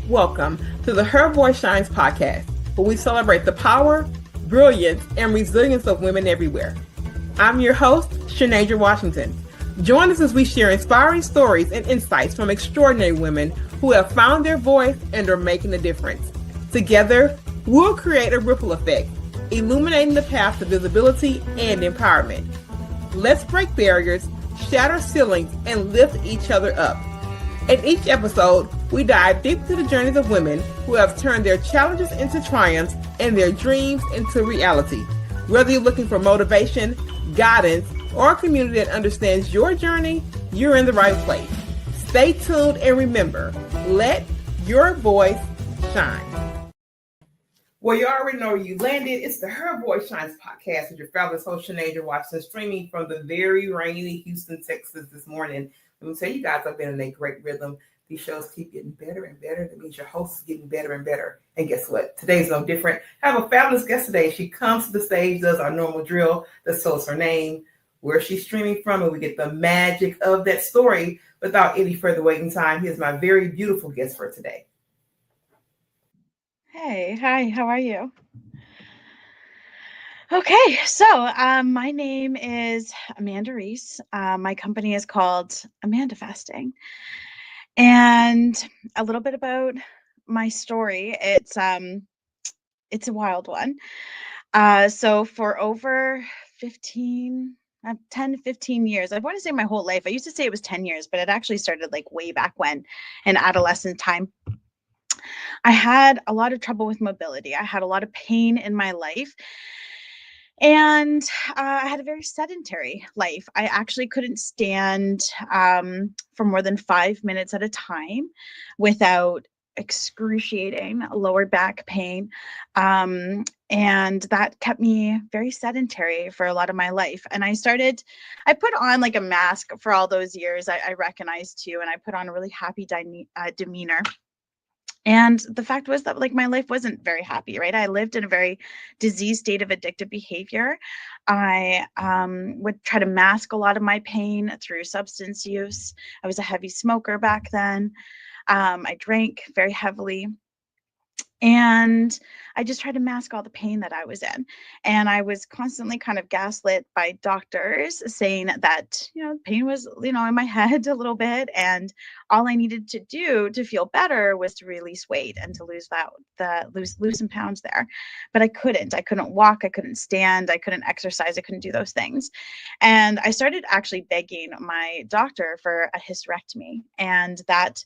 Welcome to the Her Voice Shines podcast, where we celebrate the power, brilliance, and resilience of women everywhere. I'm your host, Shanasia Washington. Join us as we share inspiring stories and insights from extraordinary women who have found their voice and are making a difference. Together, we'll create a ripple effect, illuminating the path to visibility and empowerment. Let's break barriers, shatter ceilings, and lift each other up. In each episode, we dive deep into the journeys of women who have turned their challenges into triumphs and their dreams into reality. Whether you're looking for motivation, guidance, or a community that understands your journey, you're in the right place. Stay tuned and remember, let your voice shine. Well, you already know where you landed. It's the Her Voice Shines podcast with your fabulous host, Shanasia Washington, streaming from the very rainy Houston, Texas this morning. Let me tell you guys, I've been in a great rhythm. These shows keep getting better and better. That means your host is getting better and better. And guess what? Today's no different. I have a fabulous guest today. She comes to the stage, does our normal drill, that tells her name, where she's streaming from, and we get the magic of that story. Without any further waiting time, here's my very beautiful guest for today. Hey, hi, how are you? Okay, so my name is Amanda Reece. My company is called Amanda Fasting. And a little bit about my story. It's a wild one. So for over 10 to 15 years, I want to say my whole life. I used to say it was 10 years, but it actually started like way back when, in adolescent time. I had a lot of trouble with mobility. I had a lot of pain in my life. And I had a very sedentary life. I actually couldn't stand for more than 5 minutes at a time without excruciating lower back pain. And that kept me very sedentary for a lot of my life. And I put on like a mask for all those years. I recognized too, and I put on a really happy demeanor. And the fact was that like my life wasn't very happy, right? I lived in a very diseased state of addictive behavior. I would try to mask a lot of my pain through substance use. I was a heavy smoker back then. I drank very heavily. And I just tried to mask all the pain that I was in. And I was constantly kind of gaslit by doctors saying that, pain was, in my head a little bit. And all I needed to do to feel better was to release weight and to lose some pounds there. But I couldn't walk. I couldn't stand. I couldn't exercise. I couldn't do those things. And I started actually begging my doctor for a hysterectomy. And that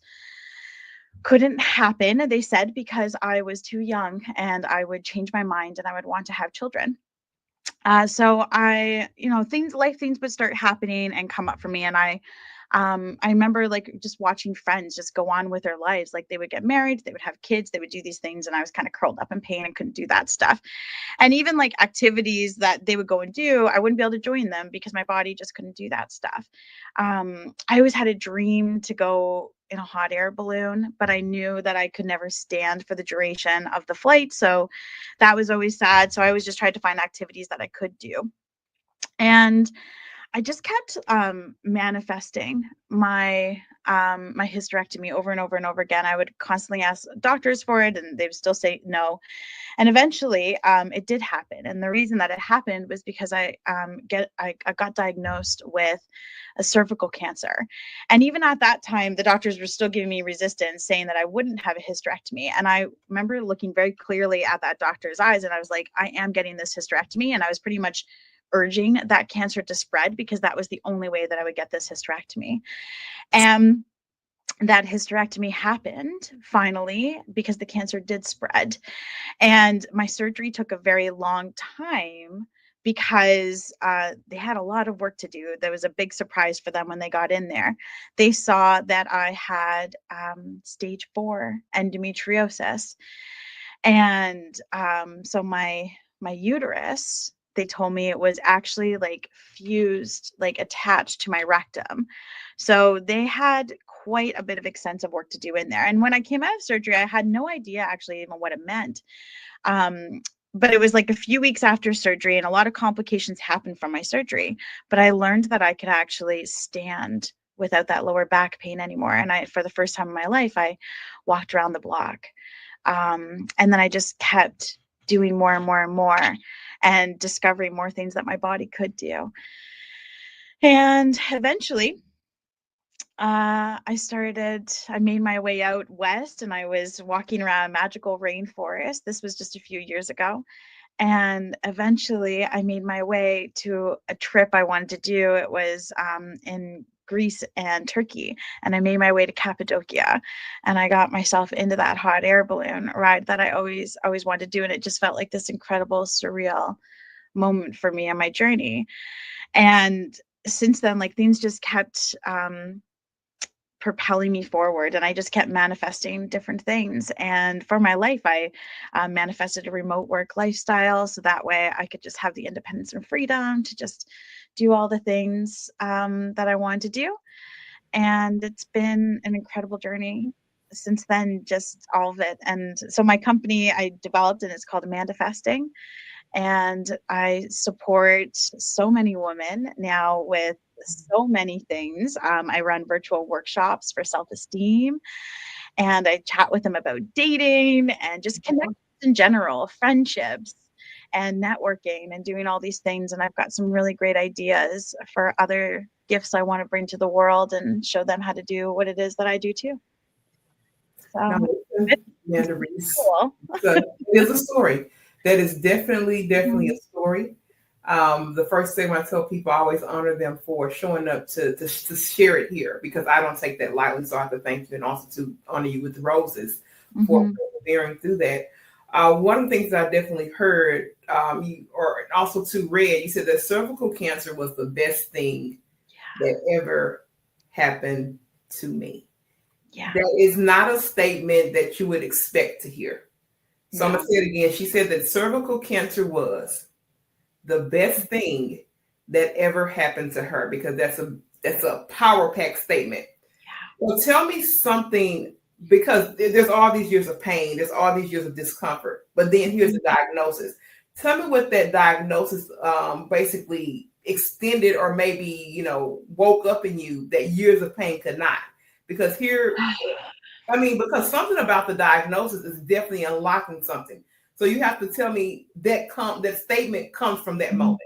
couldn't happen, they said, because I was too young and I would change my mind and I would want to have children. So things would start happening and come up for me. And I remember like just watching friends just go on with their lives. Like they would get married, they would have kids, they would do these things. And I was kind of curled up in pain and couldn't do that stuff. And even like activities that they would go and do, I wouldn't be able to join them because my body just couldn't do that stuff. I always had a dream to go in a hot air balloon, but I knew that I could never stand for the duration of the flight. So that was always sad. So I always just tried to find activities that I could do. And I just kept manifesting my hysterectomy over and over and over again. I would constantly ask doctors for it, and they would still say no. And eventually, it did happen. And the reason that it happened was because I got diagnosed with a cervical cancer. And even at that time, the doctors were still giving me resistance, saying that I wouldn't have a hysterectomy. And I remember looking very clearly at that doctor's eyes, and I was like, I am getting this hysterectomy. And I was pretty much urging that cancer to spread because that was the only way that I would get this hysterectomy. And that hysterectomy happened finally because the cancer did spread. And my surgery took a very long time because they had a lot of work to do. There was a big surprise for them when they got in there. They saw that I had stage 4 endometriosis. And so my uterus, they told me it was actually like fused, like attached to my rectum. So they had quite a bit of extensive work to do in there. And when I came out of surgery, I had no idea actually even what it meant. But it was like a few weeks after surgery and a lot of complications happened from my surgery. But I learned that I could actually stand without that lower back pain anymore. And for the first time in my life, I walked around the block. And then I just kept doing more and more and more and discovering more things that my body could do. And eventually, I made my way out west, and I was walking around a magical rainforest. This was just a few years ago. And eventually I made my way to a trip I wanted to do. It was in Greece and Turkey. And I made my way to Cappadocia, and I got myself into that hot air balloon ride that I always wanted to do. And it just felt like this incredible, surreal moment for me on my journey. And since then, like, things just kept propelling me forward, and I just kept manifesting different things. And for my life, I manifested a remote work lifestyle, so that way I could just have the independence and freedom to just do all the things that I wanted to do. And it's been an incredible journey since then, just all of it. And so my company I developed, and it's called Amandafasting, and I support so many women now with so many things. I run virtual workshops for self-esteem, and I chat with them about dating and just connections in general, friendships and networking and doing all these things. And I've got some really great ideas for other gifts I want to bring to the world and show them how to do what it is that I do too. So Amanda Reece. cool. It is a story. That is definitely a story. The first thing I tell people, I always honor them for showing up to share it here, because I don't take that lightly. So I have to thank you, and also to honor you with the roses for persevering through that. One of the things that I definitely heard, or also to read, you said that cervical cancer was the best thing that ever happened to me. Yeah. That is not a statement that you would expect to hear. So I'm going to say it again. She said that cervical cancer was the best thing that ever happened to her, because that's a power-packed statement. Yeah. Well, tell me something, because there's all these years of pain, there's all these years of discomfort, but then here's the diagnosis. Tell me what that diagnosis basically extended, or maybe, woke up in you that years of pain could not. Because because something about the diagnosis is definitely unlocking something. So you have to tell me that statement comes from that moment.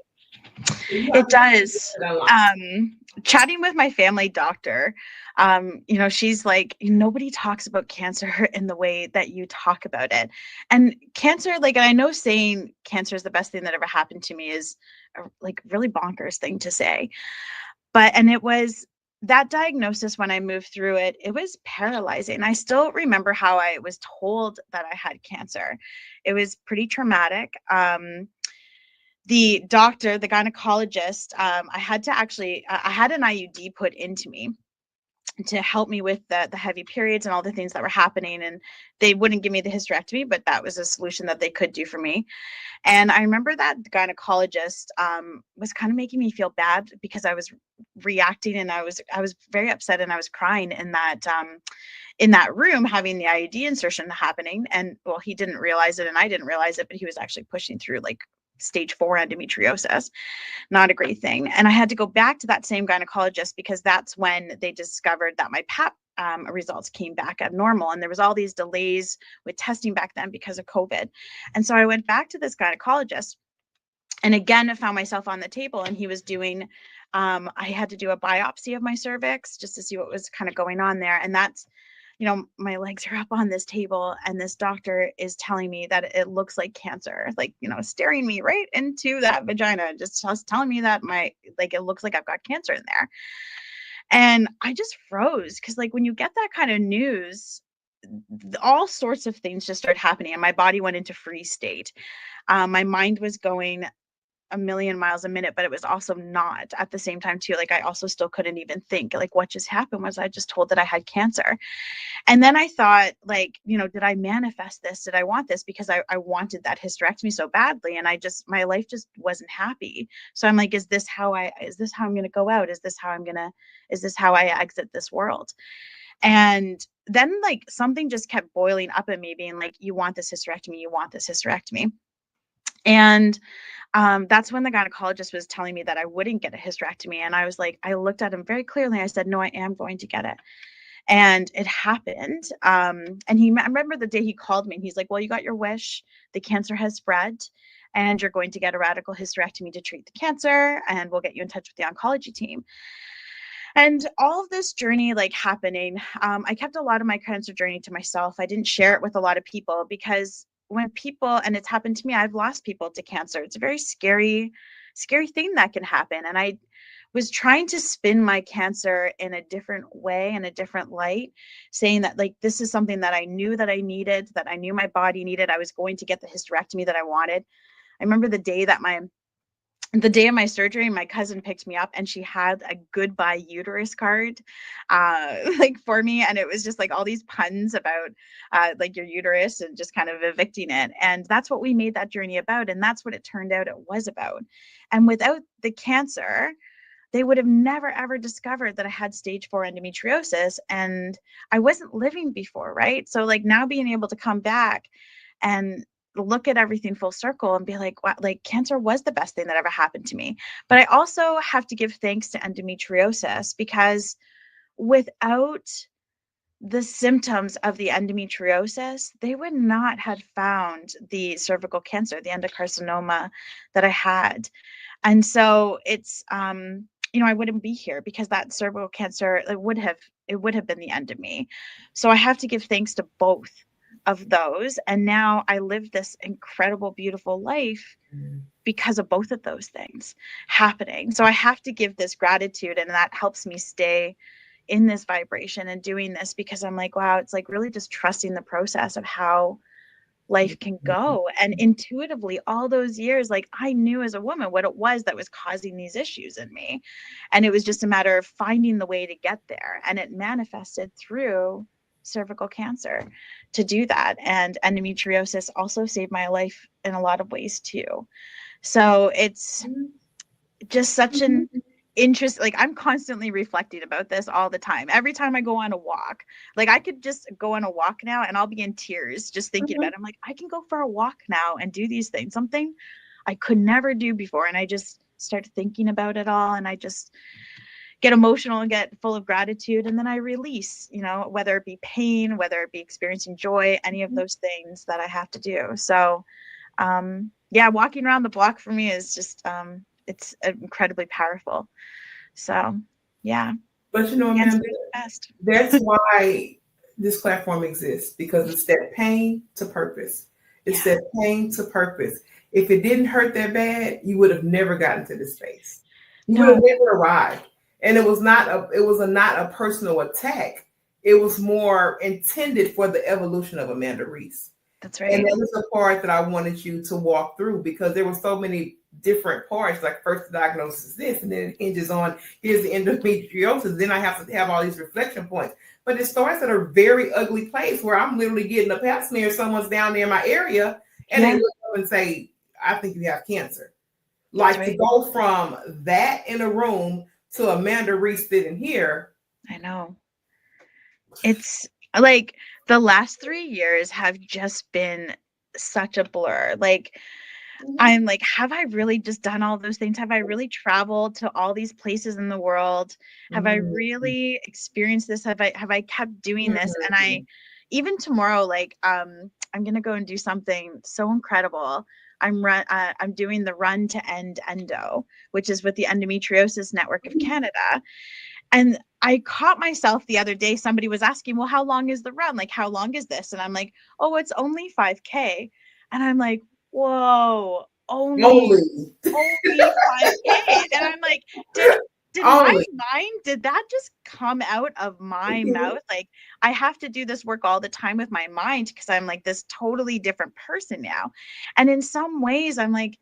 It does. Chatting with my family doctor, she's like, nobody talks about cancer in the way that you talk about it. And cancer, and I know saying cancer is the best thing that ever happened to me is a really bonkers thing to say. And it was that diagnosis, when I moved through it, it was paralyzing. I still remember how I was told that I had cancer. It was pretty traumatic. The doctor, the gynecologist, I had an IUD put into me to help me with the heavy periods and all the things that were happening. And they wouldn't give me the hysterectomy, but that was a solution that they could do for me. And I remember that the gynecologist was kind of making me feel bad, because I was reacting, and I was very upset, and I was crying in that room having the IUD insertion happening. And well, he didn't realize it, and I didn't realize it, but he was actually pushing through stage 4 endometriosis. Not a great thing. And I had to go back to that same gynecologist, because that's when they discovered that my Pap results came back abnormal. And there was all these delays with testing back then because of COVID. And so I went back to this gynecologist, and again, I found myself on the table, and he was doing, I had to do a biopsy of my cervix just to see what was kind of going on there. And that's, my legs are up on this table, and this doctor is telling me that it looks like cancer, staring me right into that vagina, just telling me that it looks like I've got cancer in there. And I just froze, because when you get that kind of news, all sorts of things just started happening, and my body went into freeze state. My mind was going a million miles a minute, but it was also not at the same time too. I also still couldn't even think, what just happened was I just told that I had cancer. And then I thought, did I manifest this? Did I want this? Because I wanted that hysterectomy so badly, and my life just wasn't happy. So I'm like, is this how I'm going to go out? Is this how I exit this world? And then something just kept boiling up in me, being like, you want this hysterectomy, you want this hysterectomy. And that's when the gynecologist was telling me that I wouldn't get a hysterectomy. And I was like, I looked at him very clearly. I said, no, I am going to get it. And it happened. And I remember the day he called me and he's like, well, you got your wish. The cancer has spread and you're going to get a radical hysterectomy to treat the cancer. And we'll get you in touch with the oncology team. And all of this journey like happening, I kept a lot of my cancer journey to myself. I didn't share it with a lot of people because when people, and it's happened to me, I've lost people to cancer. It's a very scary thing that can happen. And I was trying to spin my cancer in a different way, in a different light, saying that like, this is something that I knew that I needed, that I knew my body needed. I was going to get the hysterectomy that I wanted. I remember the day of my surgery, my cousin picked me up and she had a goodbye uterus card like for me. And it was just like all these puns about like your uterus and just kind of evicting it. And that's what we made that journey about. And that's what it turned out it was about. And without the cancer, they would have never, ever discovered that I had stage 4 endometriosis and I wasn't living before, right? So like now being able to come back and look at everything full circle and be like, wow, like cancer was the best thing that ever happened to me. But I also have to give thanks to endometriosis because without the symptoms of the endometriosis, they would not have found the cervical cancer, the endocarcinoma that I had. And so it's, I wouldn't be here because that cervical cancer, it would have been the end of me. So I have to give thanks to both of those. And now I live this incredible, beautiful life because of both of those things happening. So I have to give this gratitude, and that helps me stay in this vibration and doing this because I'm like, wow, it's like really just trusting the process of how life can go. And intuitively all those years, like I knew as a woman what it was that was causing these issues in me. And it was just a matter of finding the way to get there. And it manifested through cervical cancer to do that. And endometriosis also saved my life in a lot of ways too. So it's just such an interest. Like I'm constantly reflecting about this all the time. Every time I go on a walk, like I could just go on a walk now and I'll be in tears just thinking about it. I'm like, I can go for a walk now and do these things, something I could never do before. And I just start thinking about it all and I just get emotional and get full of gratitude. And then I release, whether it be pain, whether it be experiencing joy, any of those things that I have to do. So walking around the block for me is just, it's incredibly powerful. So, yeah. But Amanda, that's why this platform exists, because it's that pain to purpose. It's that pain to purpose. If it didn't hurt that bad, you would have never gotten to this space. You would have never arrived. And it was not a personal attack. It was more intended for the evolution of Amanda Reece. That's right. And that was the part that I wanted you to walk through, because there were so many different parts. Like first the diagnosis is this, and then it hinges on here's the endometriosis. Then I have to have all these reflection points. But it starts at a very ugly place where I'm literally getting a pap smear. Someone's down there in my area, and they look up and say, "I think you have cancer." Like to go from that in a room to Amanda Reece sitting here. I know. It's like the last 3 years have just been such a blur. Like I'm like, have I really just done all those things? Have I really traveled to all these places in the world? Have I really experienced this? Have I kept doing this? And even tomorrow, like I'm gonna go and do something so incredible. I'm doing the Run to End Endo, which is with the Endometriosis Network of Canada. And I caught myself the other day, somebody was asking, well, how long is the run? Like, how long is this? And I'm like, oh, it's only 5K. And I'm like, whoa, only 5K. And I'm like, did my mind, did that just come out of my mouth? Like, I have to do this work all the time with my mind because I'm like this totally different person now. And in some ways, I'm like,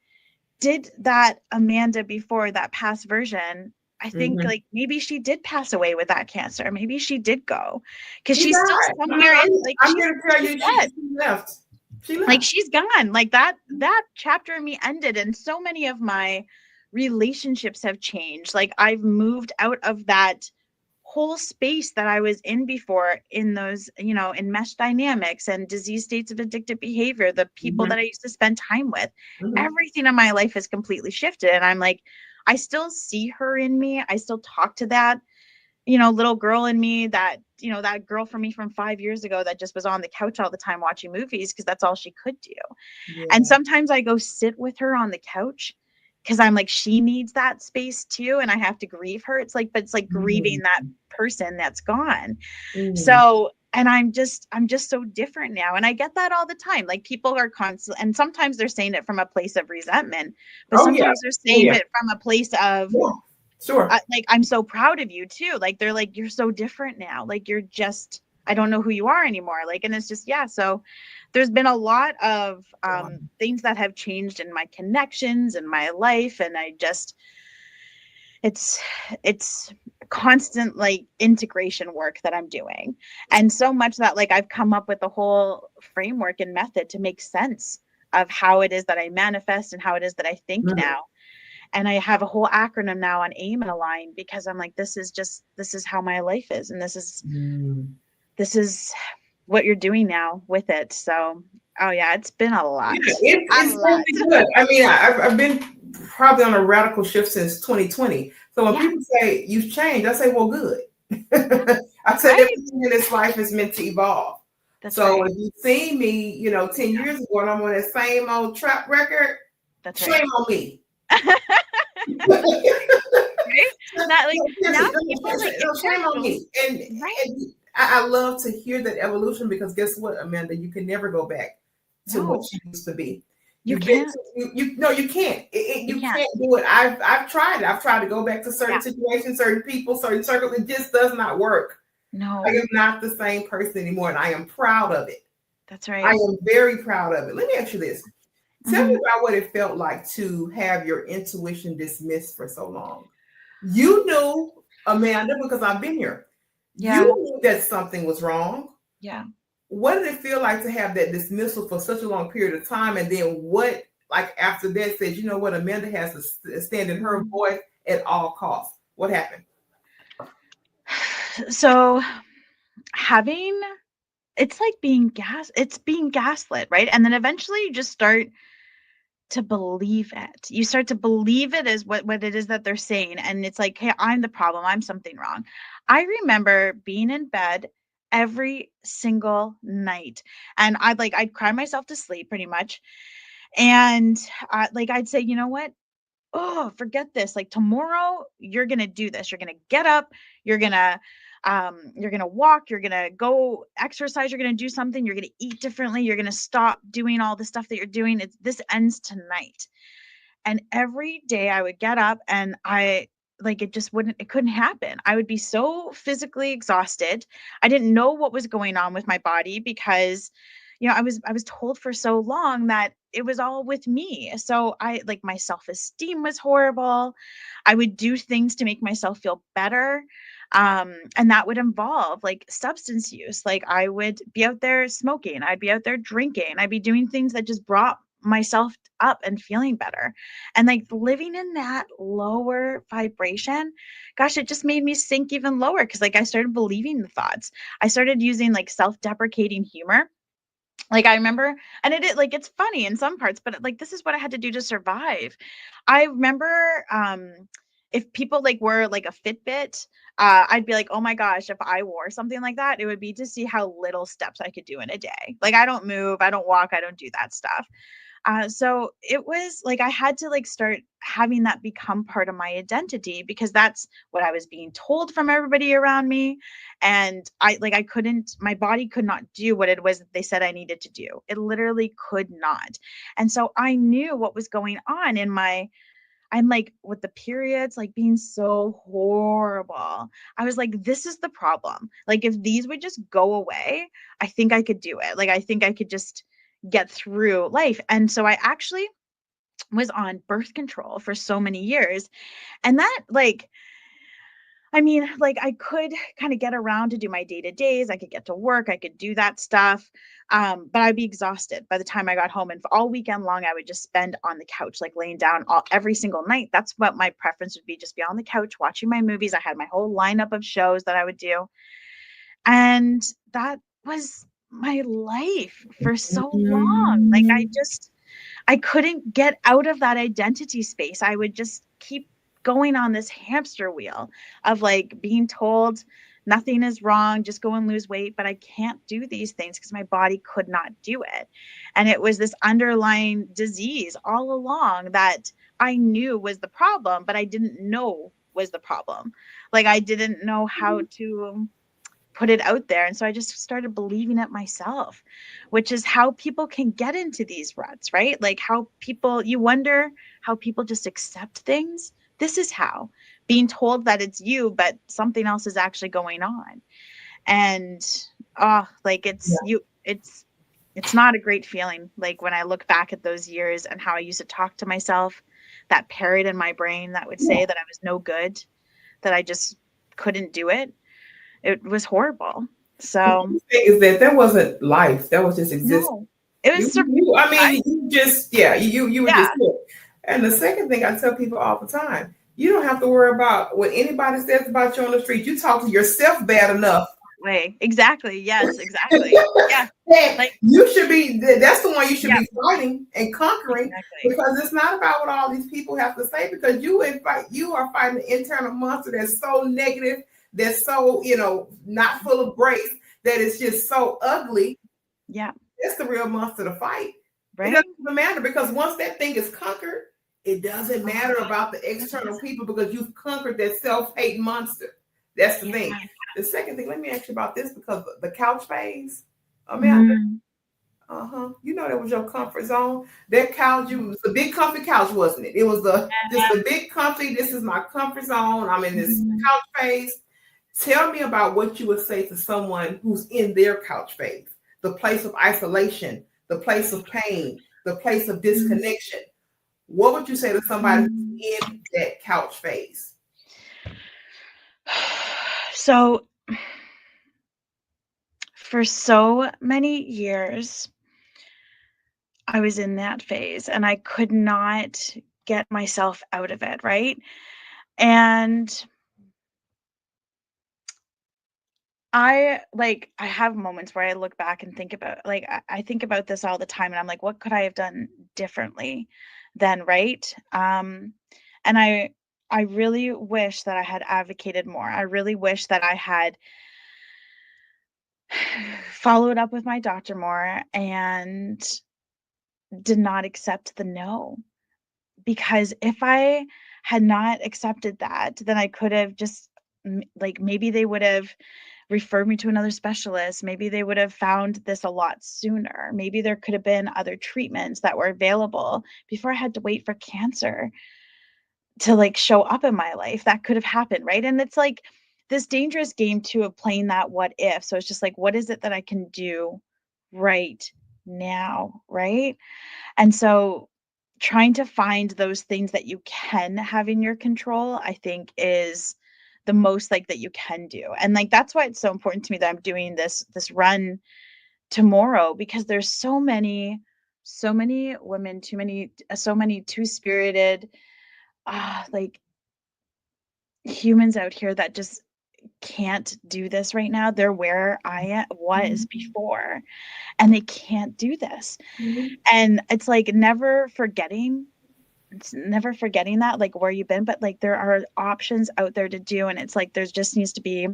did that Amanda before, that past version, I think like maybe she did pass away with that cancer. Maybe she did go because she's still somewhere in, like, I'm here to tell you she left. Like she's gone. Like that chapter of me ended, and so many of my relationships have changed. Like I've moved out of that whole space that I was in before, in those, in mesh dynamics and disease states of addictive behavior, the people that I used to spend time with, everything in my life has completely shifted. And I'm like, I still see her in me. I still talk to that, little girl in me, that, that girl from me from 5 years ago that just was on the couch all the time watching movies because that's all she could do. Yeah. And sometimes I go sit with her on the couch because I'm like, she needs that space too. And I have to grieve her. It's like grieving that person that's gone. So, and I'm just so different now. And I get that all the time. Like, people are constant, and sometimes they're saying it from a place of resentment, but sometimes they're saying it from a place of, sure. Like, I'm so proud of you too. Like, they're like, you're so different now. Like, you're just, I don't know who you are anymore. Like, and it's just, yeah. So there's been a lot of things that have changed in my connections and my life. And I just, it's constant like integration work that I'm doing. And so much that like I've come up with a whole framework and method to make sense of how it is that I manifest and how it is that I think now. And I have a whole acronym now on AIM and Align, because I'm like, this is how my life is. And this is what you're doing now with it. So, oh yeah, it's been a lot. Yeah, it's really good. I mean, I've been probably on a radical shift since 2020. So when people say you've changed, I say, well, good. I said everything in this life is meant to evolve. That's so if you see me, 10 years ago, and I'm on that same old track record, shame on me. Not like now people like shame on me. And I love to hear that evolution, because guess what, Amanda? You can never go back to what you used to be. You can't. You can't. You can't do it. I've tried it. I've tried to go back to certain situations, certain people, certain circles. It just does not work. No, I am not the same person anymore, and I am proud of it. That's right. I am very proud of it. Let me ask you this. Tell me about what it felt like to have your intuition dismissed for so long. You knew, Amanda, because I've been here. Yeah. You knew that something was wrong. Yeah. What did it feel like to have that dismissal for such a long period of time? And then what, like after that, said, you know what, Amanda has to stand in her voice at all costs. What happened? So it's like being gaslit, right? And then eventually you just start to believe it. You start to believe it as what it is that they're saying. And it's like, hey, I'm the problem. I'm something wrong. I remember being in bed every single night, and I'd cry myself to sleep pretty much. And I'd say, you know what? Oh, forget this. Like, tomorrow you're going to do this. You're going to get up. You're going to walk, you're going to go exercise, you're going to do something, you're going to eat differently, you're going to stop doing all the stuff that you're doing. This ends tonight. And every day I would get up, and it couldn't happen. I would be so physically exhausted. I didn't know what was going on with my body, because I was told for so long that it was all with me. So my self-esteem was horrible. I would do things to make myself feel better. And that would involve like substance use. Like, I would be out there smoking, I'd be out there drinking, I'd be doing things that just brought myself up and feeling better. And like living in that lower vibration, gosh, it just made me sink even lower, because like I started believing the thoughts. I started using like self-deprecating humor. Like, I remember, and it's funny in some parts, but like, this is what I had to do to survive. I remember, if people like were like a Fitbit, I'd be like, oh my gosh, if I wore something like that, it would be to see how little steps I could do in a day. Like, I don't move, I don't walk, I don't do that stuff. So it was like, I had to like start having that become part of my identity, because that's what I was being told from everybody around me. And my body could not do what it was that they said I needed to do. It literally could not. And so I knew what was going on I'm like, with the periods, like being so horrible. I was like, this is the problem. Like, if these would just go away, I think I could do it. Like, I think I could just get through life. And so I actually was on birth control for so many years. And that I mean, like I could kind of get around to do my day-to-days. I could get to work. I could do that stuff. But I'd be exhausted by the time I got home. And for all weekend long, I would just spend on the couch, like laying down every single night. That's what my preference would be, just be on the couch watching my movies. I had my whole lineup of shows that I would do. And that was my life for so long. Like I couldn't get out of that identity space. I would just keep going on this hamster wheel of like being told nothing is wrong, just go and lose weight, but I can't do these things because my body could not do it. And it was this underlying disease all along that I knew was the problem, but I didn't know was the problem. Like I didn't know how to put it out there. And so I just started believing it myself, which is how people can get into these ruts, right? Like how people, you wonder how people just accept things. This is how, being told that it's you, but something else is actually going on. And like it's not a great feeling. Like when I look back at those years and how I used to talk to myself, that parrot in my brain that would say that I was no good, that I just couldn't do it. It was horrible. So the thing is that wasn't life. That was just existence. no, it was You were just here. And the second thing I tell people all the time, you don't have to worry about what anybody says about you on the street. You talk to yourself bad enough. way. Exactly. Yes, exactly. Yeah. Like you should be, that's the one you should be fighting and conquering, because it's not about what all these people have to say, because you are fighting an internal monster that's so negative, that's so, not full of grace, that it's just so ugly. Yeah. That's the real monster to fight. Right. It doesn't even matter, because once that thing is conquered, it doesn't matter about the external people, because you've conquered that self-hate monster. That's the thing. The second thing, let me ask you about this, because the couch phase, Amanda, that was your comfort zone. That couch, it was a big comfy couch, wasn't it? It was just a big comfy, this is my comfort zone. I'm in this couch phase. Tell me about what you would say to someone who's in their couch phase, the place of isolation, the place of pain, the place of disconnection. What would you say to somebody who's in that couch phase? So for so many years, I was in that phase and I could not get myself out of it, right? And I have moments where I look back and think about, like, I think about this all the time, and I'm like, what could I have done differently then, right? And I really wish that I had advocated more. I really wish that I had followed up with my doctor more and did not accept the no. Because if I had not accepted that, then I could have just, maybe they would have referred me to another specialist. Maybe they would have found this a lot sooner. Maybe there could have been other treatments that were available before I had to wait for cancer to show up in my life. That could have happened, right? And it's like this dangerous game too of playing that what if. So it's just like, what is it that I can do right now, right? And so trying to find those things that you can have in your control, I think, is the most that you can do. And that's why it's so important to me that I'm doing this run tomorrow, because there's so many women, so many two-spirited humans out here that just can't do this right now. They're where I was before, and they can't do this. And it's never forgetting that, where you've been, but there are options out there to do. And it's there just needs to be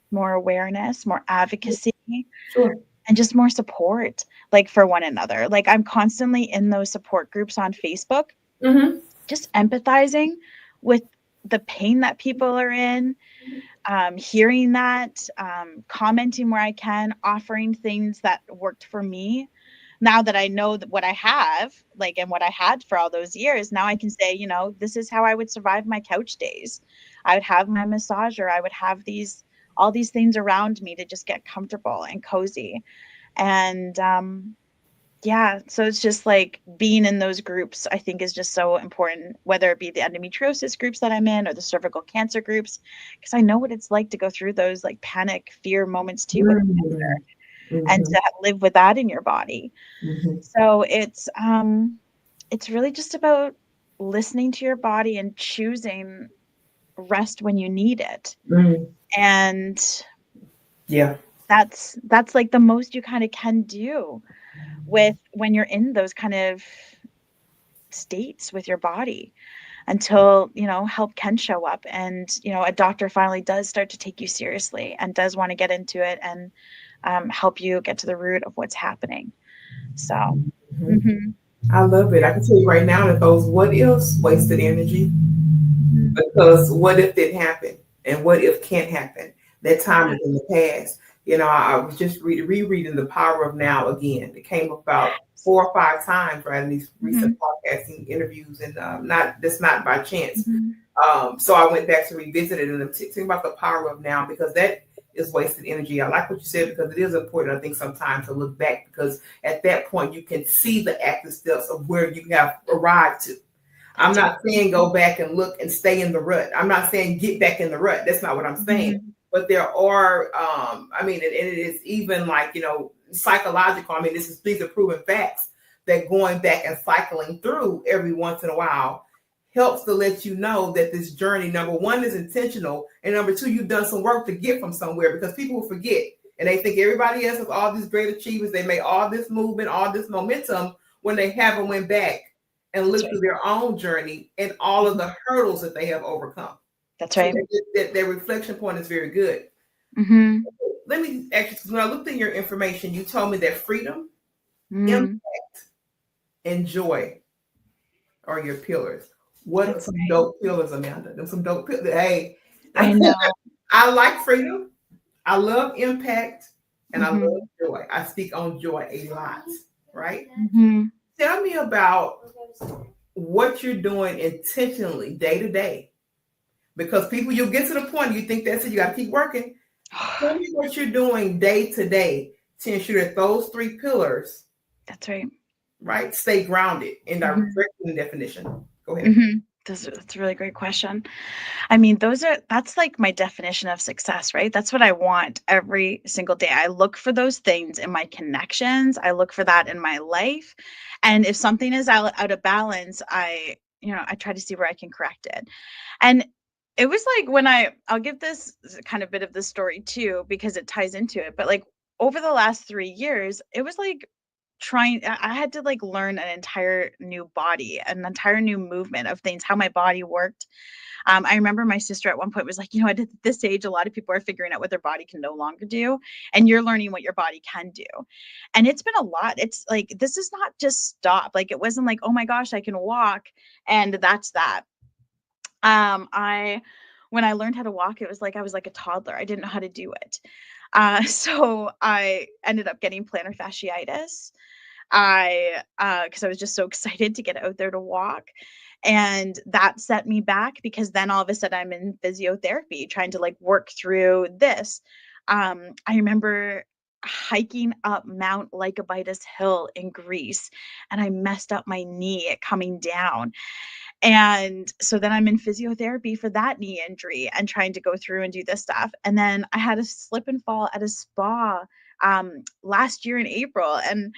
more awareness, more advocacy, and just more support, for one another. I'm constantly in those support groups on Facebook, just empathizing with the pain that people are in, hearing that, commenting where I can, offering things that worked for me. Now that I know that what I have, and what I had for all those years, now I can say, this is how I would survive my couch days. I would have my massager. I would have all these things around me to just get comfortable and cozy. And Yeah. So it's just like being in those groups, I think, is just so important, whether it be the endometriosis groups that I'm in or the cervical cancer groups, because I know what it's like to go through those like panic, fear moments too with cancer, and to live with that in your body. So it's really just about listening to your body and choosing rest when you need it. And Yeah. that's like the most you kind of can do with when you're in those kind of states with your body, until, you know, help can show up and, you know, a doctor finally does start to take you seriously and does want to get into it and help you get to the root of what's happening. So I love it. I can tell you right now that those what ifs wasted energy, Mhm. because what if didn't happen and what if can't happen? That time is in the past. You know, I was just rereading The Power of Now again. It came about 4 or 5 times right in these recent podcasting interviews, and not by chance. So I went back to revisit it, and I'm thinking about the power of now, because that is wasted energy. I like what you said, because it is important, I think, sometimes to look back, because at that point you can see the active steps of where you have arrived to. I'm not saying go back and look and stay in the rut. I'm not saying get back in the rut. That's not what I'm saying. But there are, I mean, and it is even like, you know, psychological. I mean, these are proven facts that going back and cycling through every once in a while helps to let you know that this journey, number one, is intentional, and number two, you've done some work to get from somewhere, because people will forget and they think everybody else has all these great achievements. They made all this movement, all this momentum, when they haven't went back and looked through their own journey and all of the hurdles that they have overcome. That's right. So their reflection point is very good. Let me actually, when I looked at your information, you told me that freedom, impact, and joy are your pillars. What are some dope pillars, Amanda? Them some dope pillars. Hey, I know. I like freedom. I love impact, and I love joy. I speak on joy a lot, right? Tell me about what you're doing intentionally day to day, because people, you'll get to the point you think that's it, you got to keep working. Tell me what you're doing day to day to ensure that those 3 pillars, that's right, stay grounded in direct definition. Go ahead. That's a really great question. I mean, that's like my definition of success, right? That's what I want every single day. I look for those things in my connections. I look for that in my life. And if something is out of balance, I try to see where I can correct it. And it was like when I'll give this kind of bit of the story too, because it ties into it. But like over the last 3 years, it was like I had to like learn an entire new body, an entire new movement of things, how my body worked. I remember my sister at one point was like, at this age, a lot of people are figuring out what their body can no longer do, and you're learning what your body can do. And it's been a lot. It's like, this is not just stop. Like, it wasn't like, oh my gosh, I can walk and that's that. When I learned how to walk, it was like I was like a toddler. I didn't know how to do it. So I ended up getting plantar fasciitis. Because I was just so excited to get out there to walk. And that set me back, because then all of a sudden I'm in physiotherapy trying to like work through this. I remember hiking up Mount Lycabettus Hill in Greece, and I messed up my knee coming down. And so then I'm in physiotherapy for that knee injury and trying to go through and do this stuff. And then I had a slip and fall at a spa last year in April. And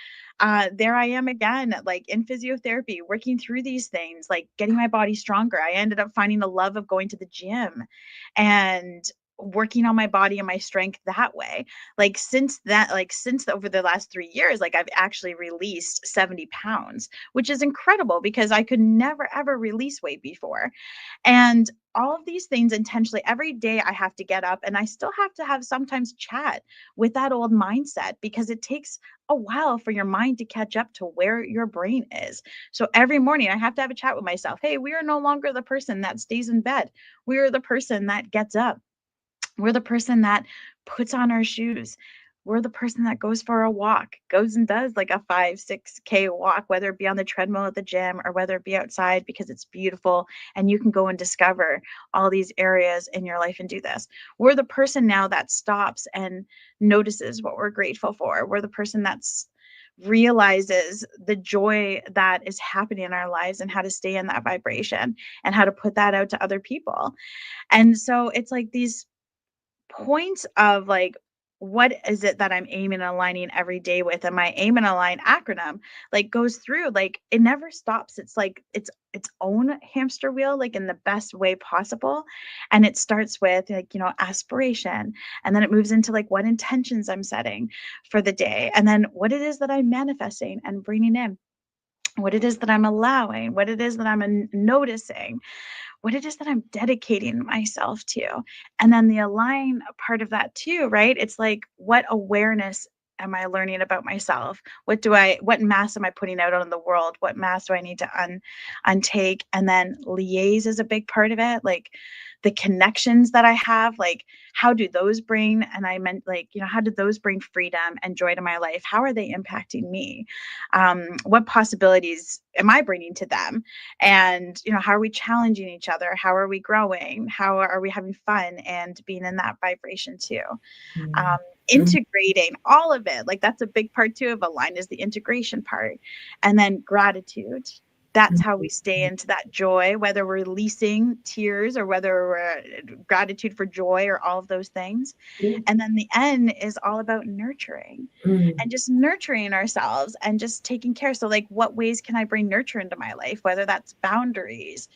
there I am again, like in physiotherapy, working through these things, like getting my body stronger. I ended up finding a love of going to the gym and working on my body and my strength that way. Like since over the last 3 years, like I've actually released 70 pounds, which is incredible because I could never, ever release weight before. And all of these things intentionally, every day I have to get up, and I still have to have sometimes chat with that old mindset, because it takes a while for your mind to catch up to where your brain is. So every morning I have to have a chat with myself. Hey, we are no longer the person that stays in bed. We are the person that gets up. We're the person that puts on our shoes. We're the person that goes for a walk, goes and does like a 5-6K walk, whether it be on the treadmill at the gym or whether it be outside because it's beautiful and you can go and discover all these areas in your life and do this. We're the person now that stops and notices what we're grateful for. We're the person that's realizes the joy that is happening in our lives and how to stay in that vibration and how to put that out to other people. And so it's like these points of like, what is it that I'm aiming and aligning every day with? And my aim and align acronym like goes through, like it never stops. It's like its own hamster wheel, like in the best way possible. And it starts with like, you know, aspiration. And then it moves into like what intentions I'm setting for the day. And then what it is that I'm manifesting and bringing in, what it is that I'm allowing, what it is that I'm noticing, what it is that I'm dedicating myself to. And then the align part of that too, right? It's like, what awareness am I learning about myself? What mask am I putting out on the world? What mask do I need to untake? And then liaise is a big part of it. Like the connections that I have, like how do those bring, and I meant like, you know, how do those bring freedom and joy to my life? How are they impacting me? What possibilities am I bringing to them? And, you know, how are we challenging each other? How are we growing? How are we having fun and being in that vibration too? Integrating all of it. Like that's a big part too of Align, is the integration part. And then gratitude. That's how we stay into that joy, whether we're releasing tears or whether we're gratitude for joy or all of those things. And then the N is all about nurturing and just nurturing ourselves and just taking care. So like, what ways can I bring nurture into my life? Whether that's boundaries,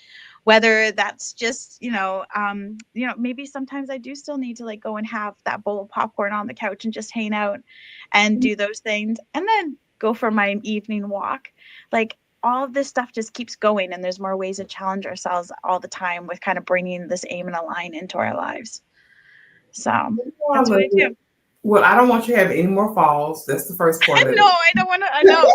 whether that's just, maybe sometimes I do still need to like go and have that bowl of popcorn on the couch and just hang out and do those things and then go for my evening walk. Like all of this stuff just keeps going, and there's more ways to challenge ourselves all the time with kind of bringing this aim and align into our lives. So that's what I do. Well, I don't want you to have any more falls. That's the first part of it. No, I don't want to. I know.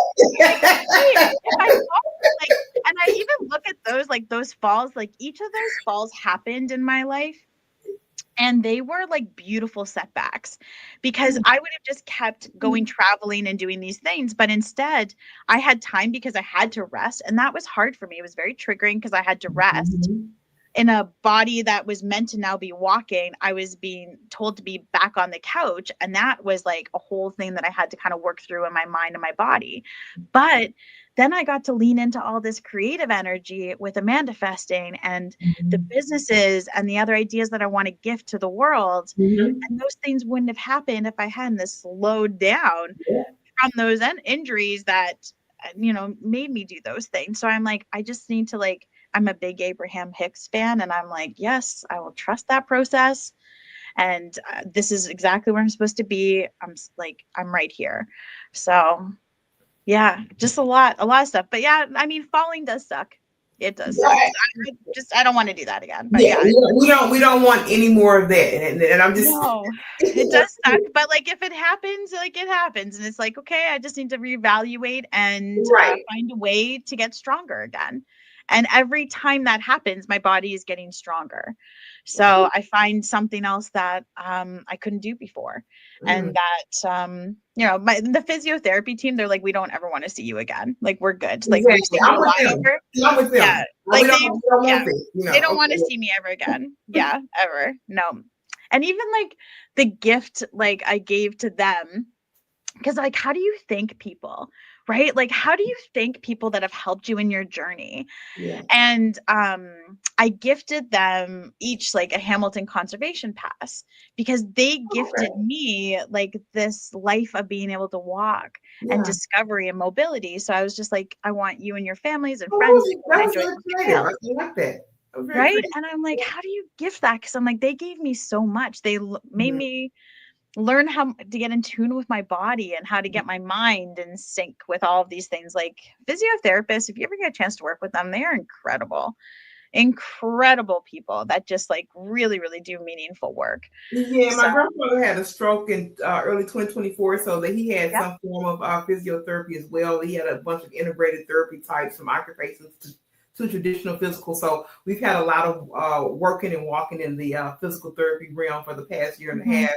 And I even look at those, like those falls, like each of those falls happened in my life. And they were like beautiful setbacks, because I would have just kept going traveling and doing these things. But instead, I had time because I had to rest. And that was hard for me. It was very triggering because I had to rest. In a body that was meant to now be walking, I was being told to be back on the couch. And that was like a whole thing that I had to kind of work through in my mind and my body. But then I got to lean into all this creative energy with manifesting and the businesses and the other ideas that I want to gift to the world. And those things wouldn't have happened if I hadn't slowed down from those injuries that, made me do those things. So I'm like, I just need to like, I'm a big Abraham Hicks fan, and I'm like, yes, I will trust that process. And this is exactly where I'm supposed to be. I'm right here. So yeah, just a lot of stuff. But yeah, I mean, falling does suck. It does suck. I don't want to do that again. But we don't want any more of that. And I'm just no, it does suck. But like if it happens, like it happens, and it's like, okay, I just need to reevaluate and find a way to get stronger again. And every time that happens, my body is getting stronger. So I find something else that I couldn't do before. And that, the physiotherapy team, they're like, we don't ever want to see you again. Like, we're good. Like, we've seen you over. I'm with them. Yeah. Like, they don't want to see me ever again. Yeah, ever. No. And even like the gift, like I gave to them, because like, how do you thank people? Right? Like, how do you thank people that have helped you in your journey? Yeah. And I gifted them each like a Hamilton conservation pass, because they gifted me like this life of being able to walk and discovery and mobility. So I was just like, I want you and your families and friends to enjoy I like that. Right? And I'm like, how do you gift that? Because I'm like, they gave me so much. They made me learn how to get in tune with my body and how to get my mind in sync with all of these things. Like physiotherapists, if you ever get a chance to work with them, they are incredible people that just like really, really do meaningful work. Yeah, my grandfather had a stroke in early 2024, so that he had some form of physiotherapy as well. He had a bunch of integrated therapy types from occupations to traditional physical. So we've had a lot of working and walking in the physical therapy realm for the past year and a half.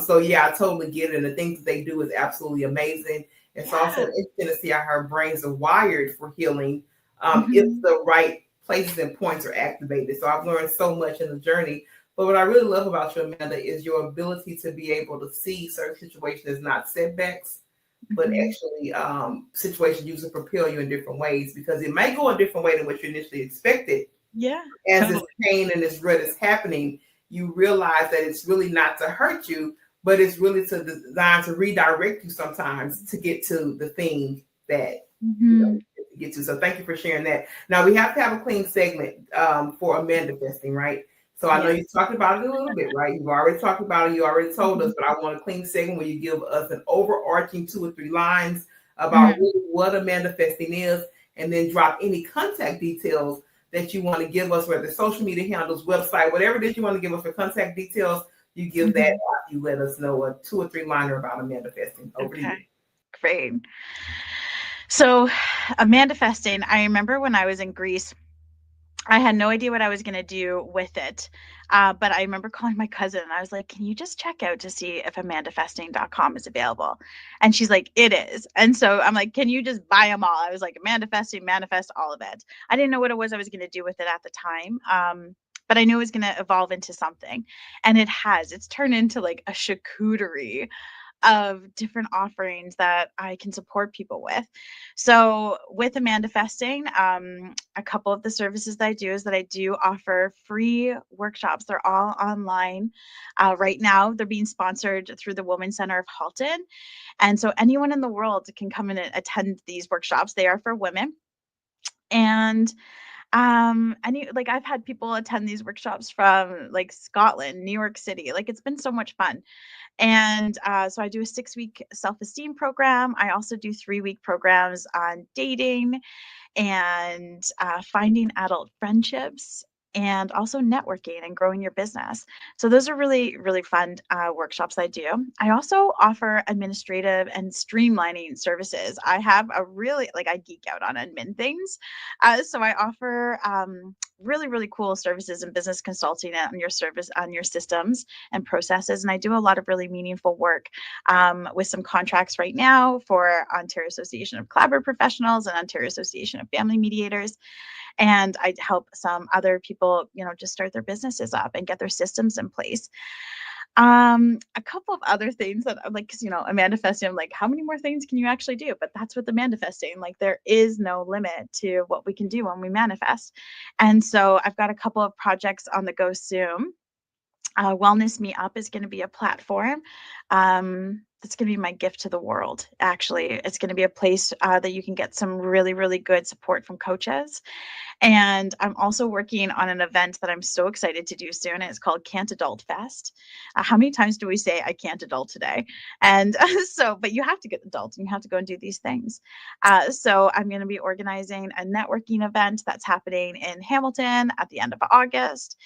So yeah, I totally get it. And the things that they do is absolutely amazing. It's also interesting to see how our brains are wired for healing if the right places and points are activated. So I've learned so much in the journey. But what I really love about you, Amanda, is your ability to be able to see certain situations as not setbacks, but actually situations usually propel you in different ways, because it may go a different way than what you initially expected. Yeah. As Totally. this pain and this rut is happening, you realize that it's really not to hurt you, but it's really designed to redirect you sometimes to get to the thing that you know, to get to. So thank you for sharing that. Now we have to have a clean segment for a manifesting, right? So I know you talked about it a little bit, right? You've already talked about it. You already told us, but I want a clean segment where you give us an overarching 2 or 3 lines about really what a manifesting is, and then drop any contact details that you want to give us, whether social media handles, website, whatever it is you want to give us for contact details. You give that. You let us know a 2 or 3 liner about a manifesting. Over to you. Great. So a manifesting, I remember when I was in Greece, I had no idea what I was going to do with it. But I remember calling my cousin and I was like, can you just check out to see if amanifesting.com is available? And she's like, it is. And so I'm like, can you just buy them all? I was like, manifesting, manifest all of it. I didn't know what it was I was going to do with it at the time. But I knew it was going to evolve into something. And it has. It's turned into like a charcuterie of different offerings that I can support people with. So with Amanda Festing, a couple of the services that I do is that I do offer free workshops. They're all online. Right now, they're being sponsored through the Women's Center of Halton. And so anyone in the world can come in and attend these workshops. They are for women. And I've had people attend these workshops from like Scotland, New York City. Like, it's been so much fun. And so I do a 6-week self-esteem program. I also do 3-week programs on dating and finding adult friendships, and also networking and growing your business. So those are really, really fun workshops I do. I also offer administrative and streamlining services. I have a really, I geek out on admin things. So I offer really, really cool services and business consulting on your systems and processes. And I do a lot of really meaningful work with some contracts right now for Ontario Association of Collaborative Professionals and Ontario Association of Family Mediators. And I help some other people, just start their businesses up and get their systems in place. A couple of other things that I'm like, because, a manifesting, I'm like, how many more things can you actually do? But that's what the manifesting, like, there is no limit to what we can do when we manifest. And so I've got a couple of projects on the go soon. Wellness Me Up is going to be a platform. That's going to be my gift to the world. Actually, it's going to be a place that you can get some really, really good support from coaches. And I'm also working on an event that I'm so excited to do soon. It's called Can't Adult Fest. How many times do we say I can't adult today? And but you have to get adult and you have to go and do these things. So I'm going to be organizing a networking event that's happening in Hamilton at the end of August.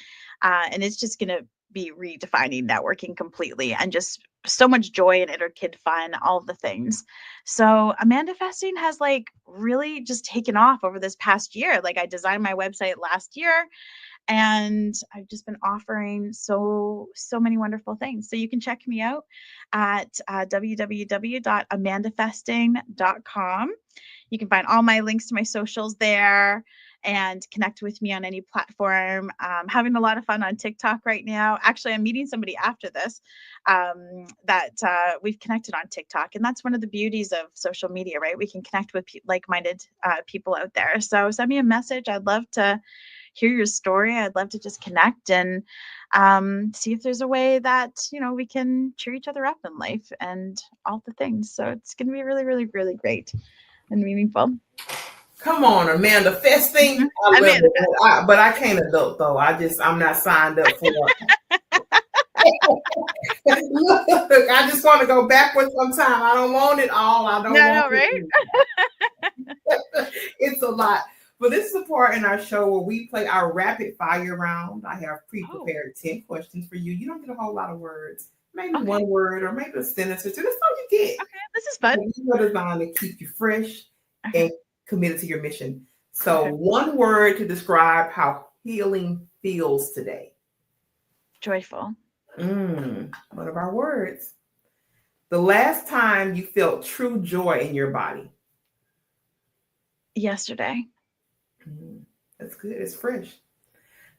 And it's just going to be redefining networking completely, and just so much joy and inner kid fun, all of the things. So Amanda Festing has really just taken off over this past year. I designed my website last year, and I've just been offering so many wonderful things. So you can check me out at www.amandafesting.com. You can find all my links to my socials there and connect with me on any platform. Having a lot of fun on TikTok right now. Actually, I'm meeting somebody after this that we've connected on TikTok. And that's one of the beauties of social media, right? We can connect with like-minded people out there. So send me a message. I'd love to hear your story. I'd love to just connect and see if there's a way that, we can cheer each other up in life and all the things. So it's going to be really, really, really great and meaningful. Come on, Amanda Festing. I love it. But I can't adult though. I'm not signed up for it. Look, I just want to go backwards sometime. I don't want it all. I don't want right? It's a lot. But this is a part in our show where we play our rapid fire round. I have pre-prepared 10 questions for you. You don't get a whole lot of words. Maybe one word or maybe a sentence or two. That's all you get. Okay, this is fun. We are designed to keep you fresh and committed to your mission. So one word to describe how healing feels today. Joyful. One of our words. The last time you felt true joy in your body. Yesterday. That's good. It's fresh.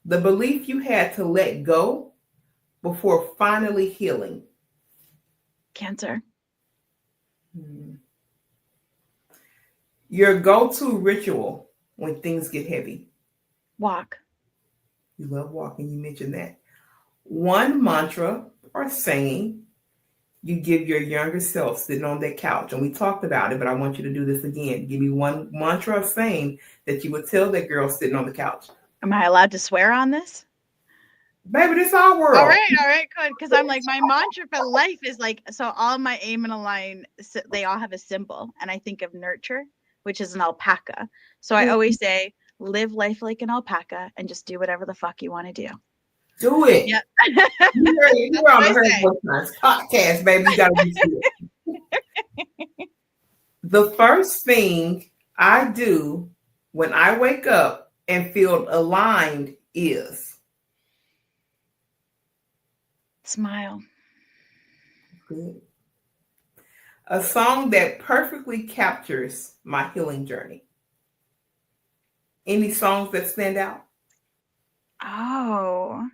The belief you had to let go before finally healing. Cancer. Your go-to ritual when things get heavy. Walk. You love walking. You mentioned that. One mantra or saying you give your younger self sitting on that couch. And we talked about it, but I want you to do this again. Give me one mantra or saying that you would tell that girl sitting on the couch. Am I allowed to swear on this? Baby, this our world. All right, good. Because I'm like, my mantra for life is like, so all my aim and align, they all have a symbol. And I think of nurture, which is an alpaca. So I always say, live life like an alpaca and just do whatever the fuck you want to do. Do it. Yep. You're on the Her Voice podcast, baby. You gotta do it. The first thing I do when I wake up and feel aligned is smile. Good. A song that perfectly captures my healing journey. Any songs that stand out? Oh,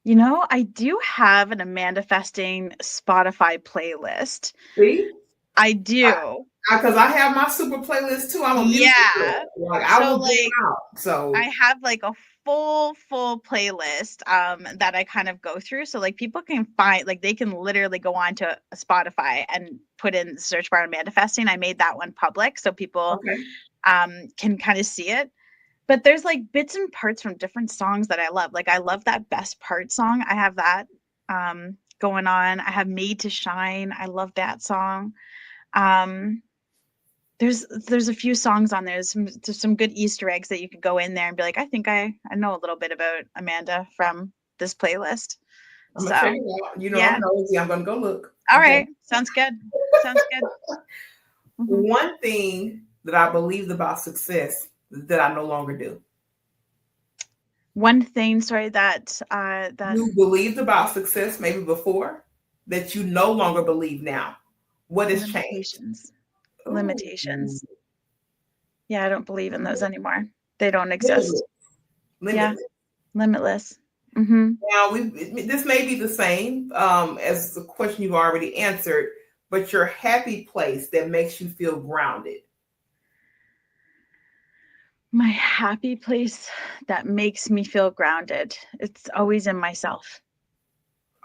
I do have an Amandifesting Spotify playlist. See? I do. Because I have my super playlist too. I'm a music girl. Like, I will go out. So I have like a full playlist that I kind of go through. So like people can find, like they can literally go on to Spotify and put in the search bar Amandifesting. I made that one public so people can kind of see it. But there's like bits and parts from different songs that I love. Like I love that Best Part song. I have that going on. I have Made to Shine. I love that song. There's a few songs on there. There's some good Easter eggs that you could go in there and be like, I think I know a little bit about Amanda from this playlist. I'm gonna check it out. I'm nosy. I'm gonna go look. All right. Sounds good. Mm-hmm. One thing that I believed about success that I no longer do. One thing, sorry, that you believed about success maybe before that you no longer believe now. What has changed? Limitations. Yeah, I don't believe in those anymore. They don't exist. Limitless. Yeah, limitless. Mm-hmm. Now this may be the same as the question you've already answered, but your happy place that makes you feel grounded. My happy place that makes me feel grounded. It's always in myself.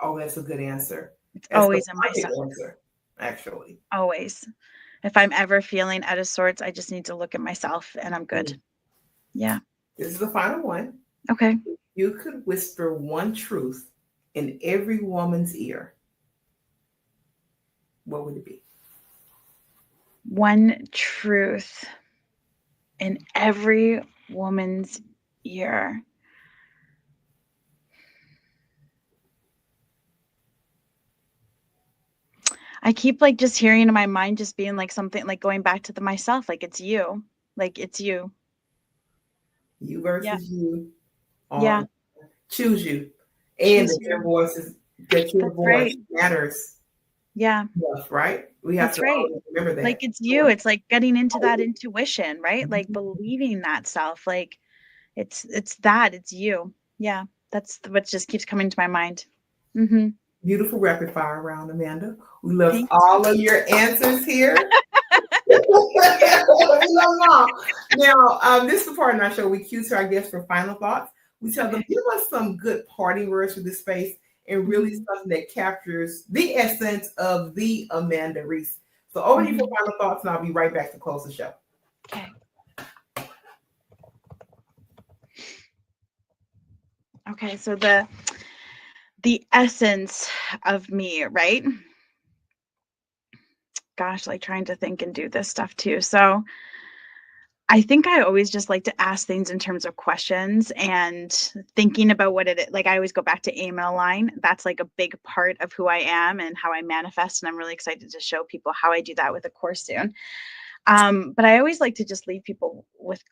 Oh, that's a good answer. It's always in myself. Answer, actually. Always. If I'm ever feeling out of sorts, I just need to look at myself and I'm good. Mm-hmm. Yeah. This is the final one. Okay. You could whisper one truth in every woman's ear. What would it be? One truth in every woman's ear. I keep like just hearing in my mind, just being like something like going back to myself, like it's you, like it's you. You versus you. Yeah. Choose you. And that your voice matters. Yeah. Yes, right? We have to always remember that. Like it's you. It's like getting into that intuition, right? Mm-hmm. Like believing that self. Like it's you. Yeah. That's what just keeps coming to my mind. Mm-hmm. Beautiful rapid fire round, Amanda. We love all of your answers here. We love them all. Now, this is the part in our show we cue to our guests for final thoughts. We tell them, give us some good parting words for this space and really something that captures the essence of the Amanda Reece. So over to you for final thoughts, and I'll be right back to close the show. Okay. Okay, so the essence of me, right? Gosh, like trying to think and do this stuff too. So I think I always just like to ask things in terms of questions and thinking about what it is. Like I always go back to aim and align. That's like a big part of who I am and how I manifest. And I'm really excited to show people how I do that with a course soon. But I always like to just leave people with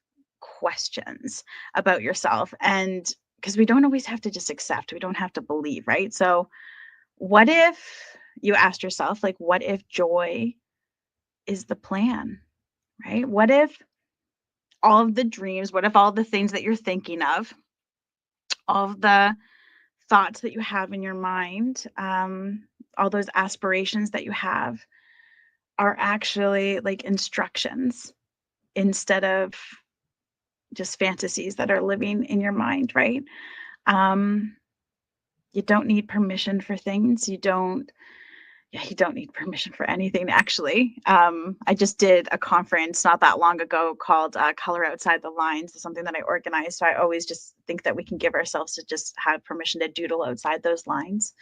questions about yourself. And because we don't always have to just accept, we don't have to believe, right? So what if you asked yourself, like, what if joy is the plan, right? What if all of the dreams, what if all the things that you're thinking of, all of the thoughts that you have in your mind, all those aspirations that you have are actually like instructions instead of just fantasies that are living in your mind, right? You don't need permission for things. You don't need permission for anything, actually. I just did a conference not that long ago called Color Outside the Lines. It's something that I organized. So I always just think that we can give ourselves to just have permission to doodle outside those lines.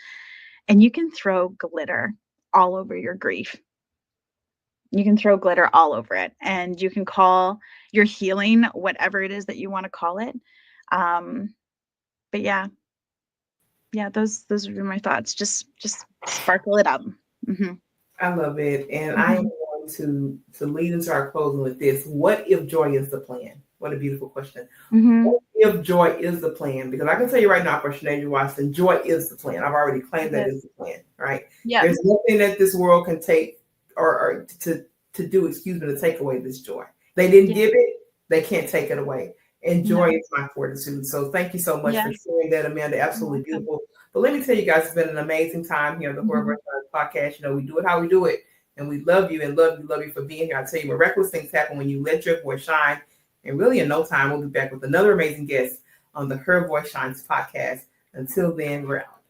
And you can throw glitter all over your grief. You can throw glitter all over it, and you can call your healing whatever it is that you want to call it. But yeah, those would be my thoughts. Just sparkle it up. Mm-hmm. I love it. And I am going to lead into our closing with this. What if joy is the plan? What a beautiful question. What if joy is the plan? Because I can tell you right now, for Sinead Watson, joy is the plan. I've already claimed that is the plan, right? Yeah. There's nothing that this world can take or to do, to take away this joy. They didn't give it, they can't take it away. And joy is my fortitude. So thank you so much for sharing that, Amanda. Absolutely beautiful. But let me tell you guys, it's been an amazing time here on the Horror Podcast. You know, we do it how we do it. And we love you and love you for being here. I tell you, miraculous things happen when you let your voice shine. And really in no time, we'll be back with another amazing guest on the Her Voice Shines podcast. Until then, we're out.